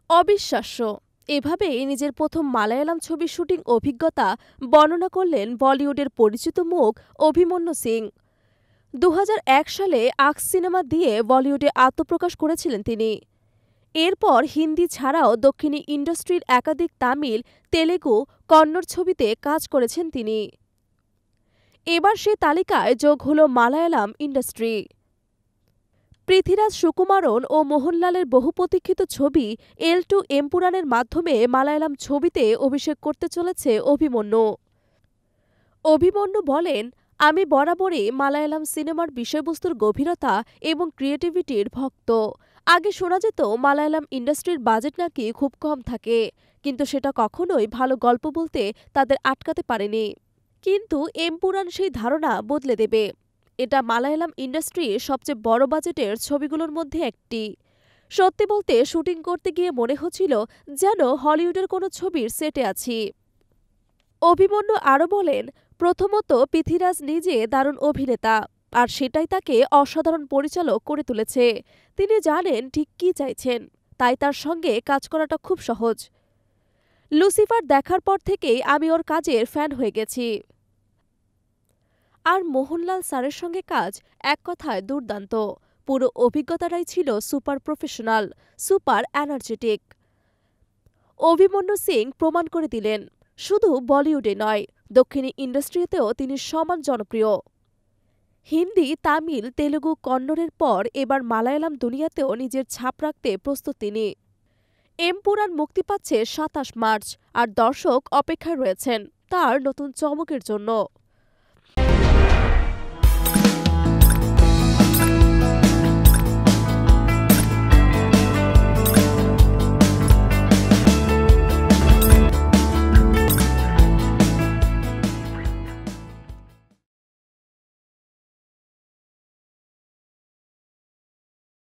অবিশ্বাস্য। এভাবেই নিজের প্রথম মালায়ালাম ছবির শুটিং অভিজ্ঞতা বর্ণনা করলেন বলিউডের পরিচিত মুখ অভিমন্যু সিং। ২০০১ সালে আক্স সিনেমা দিয়ে বলিউডে আত্মপ্রকাশ করেছিলেন তিনি। এরপর হিন্দি ছাড়াও দক্ষিণী ইন্ডাস্ট্রির একাধিক তামিল, তেলেগু, কন্নড় ছবিতে কাজ করেছেন তিনি। এবার সে তালিকায় যোগ হল মালায়ালাম ইন্ডাস্ট্রি। পৃথ্বীরাজ সুকুমারন ও মোহনলালের বহুপ্রতীক্ষিত ছবি এল2 এমপুরানের মাধ্যমে মালায়ালাম ছবিতে অভিষেক করতে চলেছে অভিমন্যু। অভিমন্যু বলেন, আমি বরাবরই মালায়ালাম সিনেমার বিষয়বস্তুর গভীরতা এবং ক্রিয়েটিভিটির ভক্ত। আগে শোনা যেত মালায়ালাম ইন্ডাস্ট্রির বাজেট নাকি খুব কম থাকে, কিন্তু সেটা কখনোই ভালো গল্প বলতে তাদের আটকাতে পারেনি। কিন্তু এমপুরান সেই ধারণা বদলে দেবে। এটা মালায়ালাম ইন্ডাস্ট্রির সবচেয়ে বড় বাজেটের ছবিগুলোর মধ্যে একটি। সত্যি বলতে শুটিং করতে গিয়ে মনে হচ্ছিল যেন হলিউডের কোনো ছবির সেটে আছি। অভিমন্যু আরও বলেন, প্রথমত পৃথ্বীরাজ নিজে দারুণ অভিনেতা, আর সেটাই তাকে অসাধারণ পরিচালক করে তুলেছে। তিনি জানেন ঠিক কী চাইছেন, তাই তার সঙ্গে কাজ করাটা খুব সহজ। লুসিফার দেখার পর থেকেই আমি ওর কাজের ফ্যান হয়ে গেছি। আর মোহনলাল স্যারের সঙ্গে কাজ এক কথায় দুর্দান্ত। পুরো অভিজ্ঞতাটাই ছিল super professional, super energetic. Abhimanyu Singh প্রমাণ করে দিলেন, শুধু বলিউডে নয়, দক্ষিণী ইন্ডাস্ট্রিতেও তিনি সমান জনপ্রিয়। হিন্দি, তামিল, তেলুগু, কন্নড়ের পর এবার মালায়ালাম দুনিয়াতেও নিজের ছাপ রাখতে প্রস্তুত তিনি। এমপুরান মুক্তি পাচ্ছে ২৭ মার্চ, আর দর্শক অপেক্ষায় রয়েছেন তার নতুন চমকের জন্য।